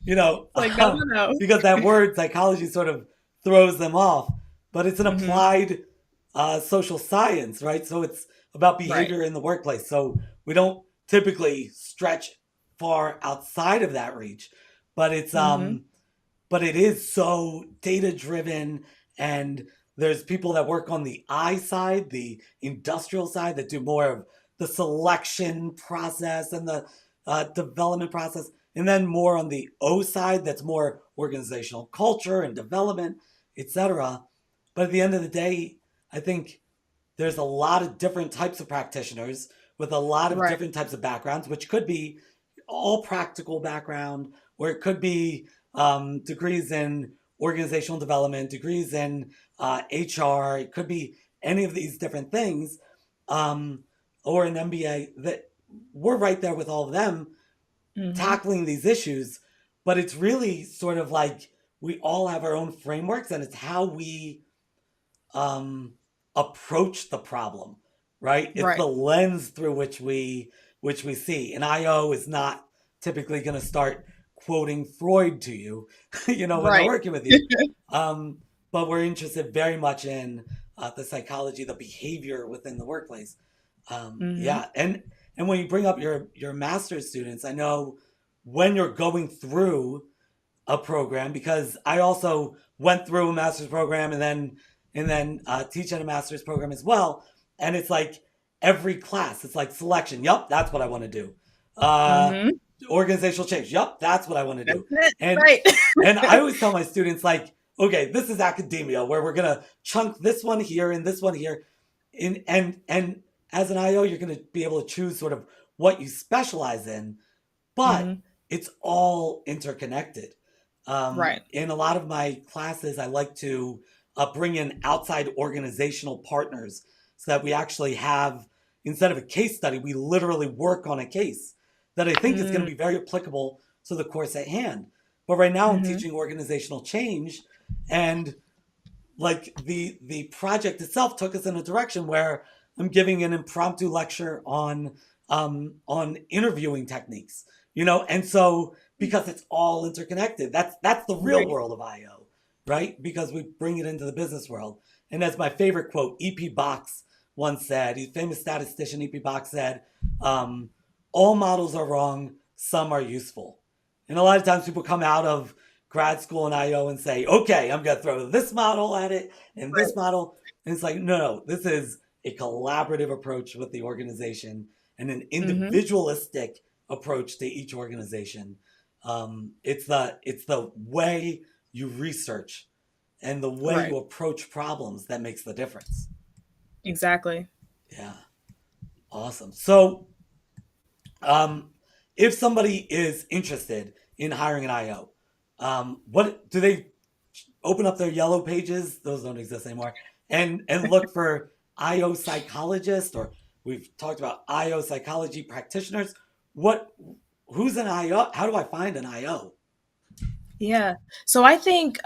you know, Like, no, no, no. because that word psychology sort of throws them off. But it's an Hmm. applied social science, right? So it's about Right. behavior in the workplace. So we don't typically stretch far outside of that reach, but Hmm. but it is so data driven, and there's people that work on the I side, the industrial side, that do more of the selection process and the development process, and then more on the O side that's more organizational culture and development, etc. But at the end of the day, I think there's a lot of different types of practitioners with a lot of Right. different types of backgrounds, which could be all practical background, or it could be degrees in organizational development, degrees in HR. It could be any of these different things, um, or an MBA. That we're right there with all of them Hmm. tackling these issues, but it's really sort of like we all have our own frameworks, and it's how we um, approach the problem, right? It's Right. the lens through which we see. And IO is not typically going to start quoting Freud to you, when they're Right. working with you. Um, but we're interested very much in the psychology, the behavior within the workplace. Hmm. Yeah, and when you bring up your master's students, I know when you're going through a program, because I also went through a master's program and then teach at a master's program as well. And it's like every class, it's like selection. Yup, that's what I want to do. Uh, Hmm. Organizational change. Yup, that's what I want to That's do. it. And Right. and I always tell my students like, okay, this is academia where we're gonna chunk this one here and this one here. And as an IO, you're gonna be able to choose sort of what you specialize in, but Hmm. it's all interconnected. Right. In a lot of my classes, I like to bring in outside organizational partners so that we actually have, instead of a case study, we literally work on a case that I think is going to be very applicable to the course at hand. But right now, I'm Mm-hmm. teaching organizational change, and like the project itself took us in a direction where I'm giving an impromptu lecture on interviewing techniques, and so because it's all interconnected, that's the real Right. world of IO, right? Because we bring it into the business world, and as my favorite quote, EP Box once said, he's a famous statistician. EP Box said, um, "All models are wrong, some are useful," and a lot of times people come out of grad school in IO and say, okay, I'm going to throw this model at it and this Right. model. And it's like, no, no, this is a collaborative approach with the organization and an Hmm. individualistic approach to each organization. It's the way you research and the way Right. you approach problems that makes the difference. Exactly. Yeah, awesome. So, um, if somebody is interested in hiring an IO, what do they open up their yellow pages? Those don't exist anymore. And look for IO psychologist, or we've talked about IO psychology practitioners. What who's an IO? How do I find an IO? Yeah. So I think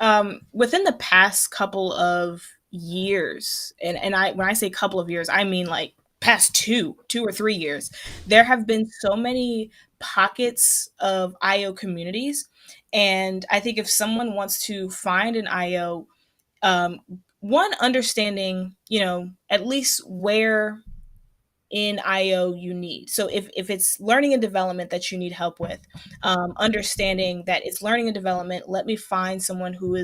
within the past couple of years, and I when I say couple of years, I mean like past 2 or 3 years, there have been so many pockets of IO communities. And I think if someone wants to find an IO, um, one understanding, at least where in IO you need. So if it's learning and development that you need help with, understanding that it's learning and development, let me find someone who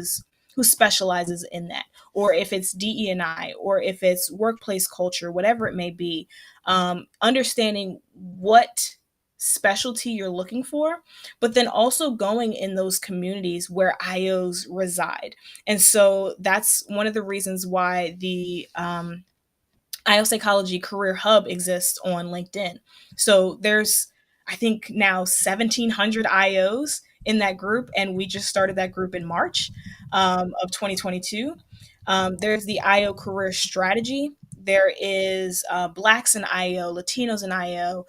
specializes in that. Or if it's DE&I, or if it's workplace culture, whatever it may be, understanding what specialty you're looking for, but then also going in those communities where IOs reside. And so that's one of the reasons why the IO Psychology Career Hub exists on LinkedIn. So there's, I think, now 1,700 IOs in that group, and we just started that group in March of 2022. There's the IO Career Strategy. There is Blacks in IO, Latinos in IO,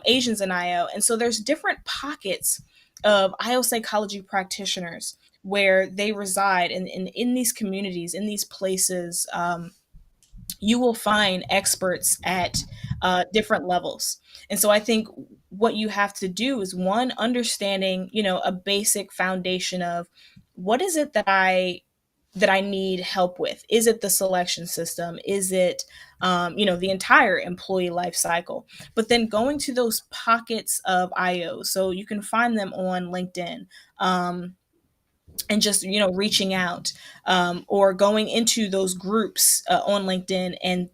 Asians in IO, and so there's different pockets of IO psychology practitioners where they reside in these communities, in these places. You will find experts at different levels. And so I think what you have to do is one, understanding, a basic foundation of what is it that I need help with. Is it the selection system? Is it, the entire employee life cycle? But then going to those pockets of IO, so you can find them on LinkedIn. And just reaching out, or going into those groups on LinkedIn and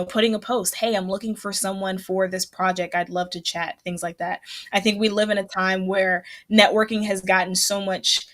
putting a post, hey, I'm looking for someone for this project, I'd love to chat, things like that. I think we live in a time where networking has gotten so much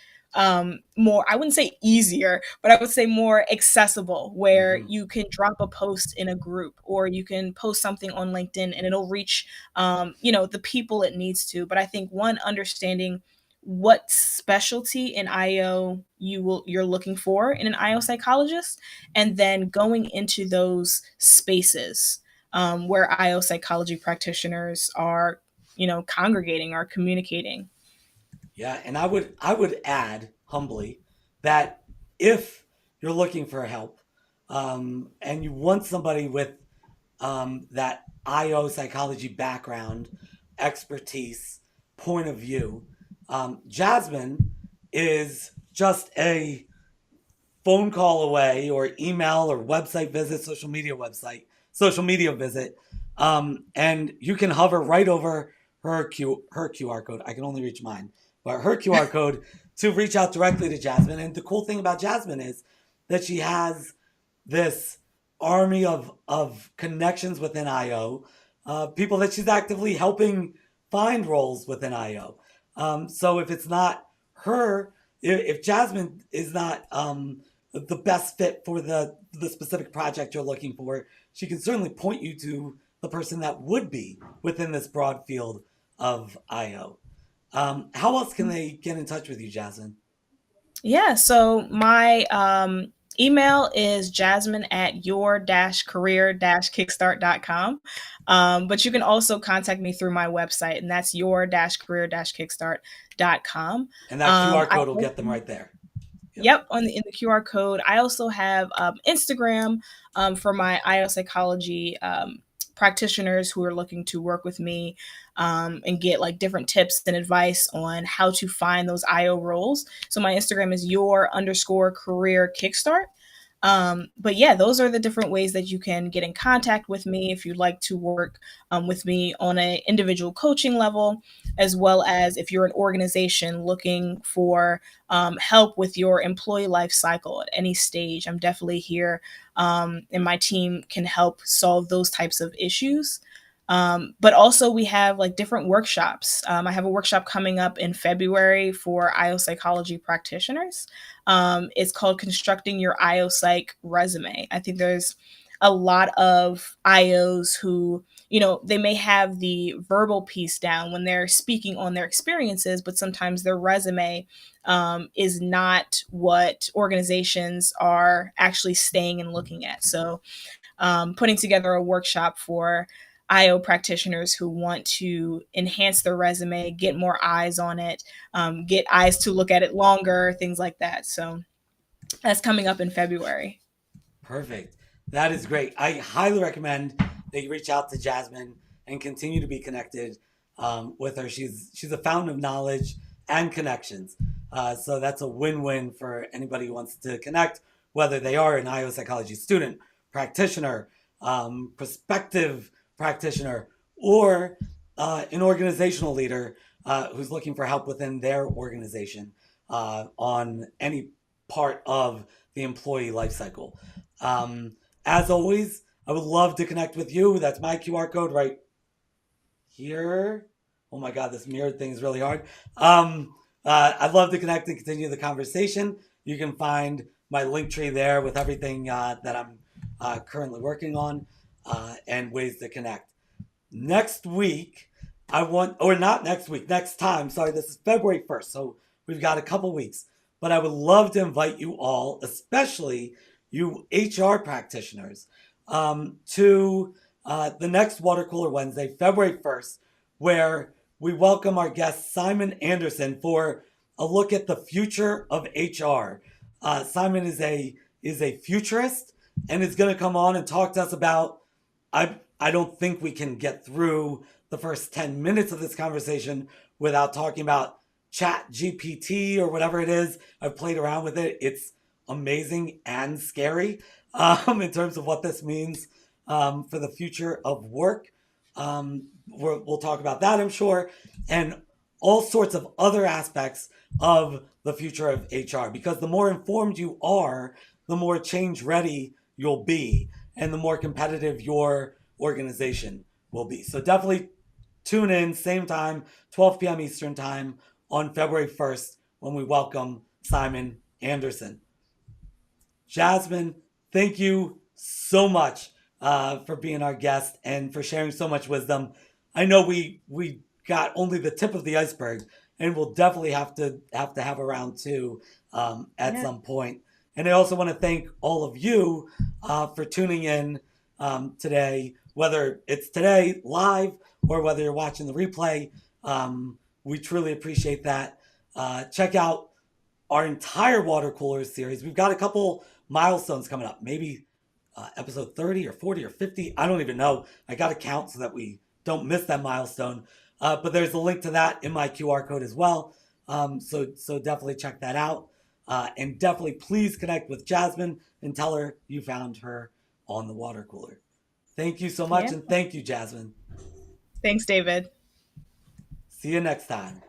more, I wouldn't say easier, but I would say more accessible, where Hmm. you can drop a post in a group, or you can post something on LinkedIn and it'll reach the people it needs to. But I think one, understanding what specialty in IO you're looking for in an IO psychologist, and then going into those spaces where IO psychology practitioners are, congregating, are communicating. Yeah, and I would add humbly that if you're looking for help, and you want somebody with that IO psychology background, expertise, point of view, Jasmine is just a phone call away, or email, or website visit, social media visit, and you can hover right over her QR code. I can only reach mine, but her QR code to reach out directly to Jasmine. And the cool thing about Jasmine is that she has this army of connections within IO, people that she's actively helping find roles within IO. So if it's not her, if Jasmine is not the best fit for the specific project you're looking for, she can certainly point you to the person that would be within this broad field of IO. How else can they get in touch with you, Jasmine? Yeah, so my email is jasmine at your-career-kickstart.com. But you can also contact me through my website, and that's your-career-kickstart.com. And that QR I code will get them right there. Yep. Yep, in the QR code. I also have Instagram for my IO psychology practitioners who are looking to work with me and get like different tips and advice on how to find those IO roles. So my Instagram is your_career kickstart. But yeah, those are the different ways that you can get in contact with me if you'd like to work with me on an individual coaching level, as well as if you're an organization looking for help with your employee life cycle at any stage. I'm definitely here, and my team can help solve those types of issues. But also, we have like different workshops. I have a workshop coming up in February for IO psychology practitioners. It's called Constructing Your IO Psych Resume. I think there's a lot of IOs who, they may have the verbal piece down when they're speaking on their experiences, but sometimes their resume is not what organizations are actually staying and looking at. So, putting together a workshop for IO practitioners who want to enhance their resume, get more eyes on it, get eyes to look at it longer, things like that. So that's coming up in February. Perfect. That is great. I highly recommend that you reach out to Jasmine and continue to be connected with her. She's a fountain of knowledge and connections. So that's a win-win for anybody who wants to connect, whether they are an IO psychology student, practitioner, prospective practitioner, or an organizational leader who's looking for help within their organization on any part of the employee life cycle. Um, as always, I would love to connect with you. That's my QR code right here. Oh my God, this mirrored thing is really hard. I'd love to connect and continue the conversation. You can find my link tree there with everything that I'm currently working on, and ways to connect. Next week, or not next week, next time. Sorry, this is February 1st. So we've got a couple weeks. But I would love to invite you all, especially you HR practitioners, to the next Water Cooler Wednesday, February 1st, where we welcome our guest Simon Anderson for a look at the future of HR. Simon is a futurist and is going to come on and talk to us about. I don't think we can get through the first 10 minutes of this conversation without talking about Chat GPT or whatever it is. I've played around with it. It's amazing and scary in terms of what this means for the future of work. We'll talk about that, I'm sure, and all sorts of other aspects of the future of HR. Because the more informed you are, the more change ready you'll be, and the more competitive your organization will be. So definitely tune in, same time, 12 p.m. Eastern Time on February 1st when we welcome Simon Anderson. Jasmine, thank you so much for being our guest and for sharing so much wisdom. I know we got only the tip of the iceberg, and we'll definitely have a round two at Yeah. some point. And I also want to thank all of you for tuning in today, whether it's today live or whether you're watching the replay. We truly appreciate that. Check out our entire water cooler series. We've got a couple milestones coming up, maybe episode 30 or 40 or 50. I don't even know. I got to count so that we don't miss that milestone. But there's a link to that in my QR code as well. So definitely check that out. And definitely please connect with Jasmine and tell her you found her on the water cooler. Thank you so much. Yeah. And thank you, Jasmine. Thanks, David. See you next time.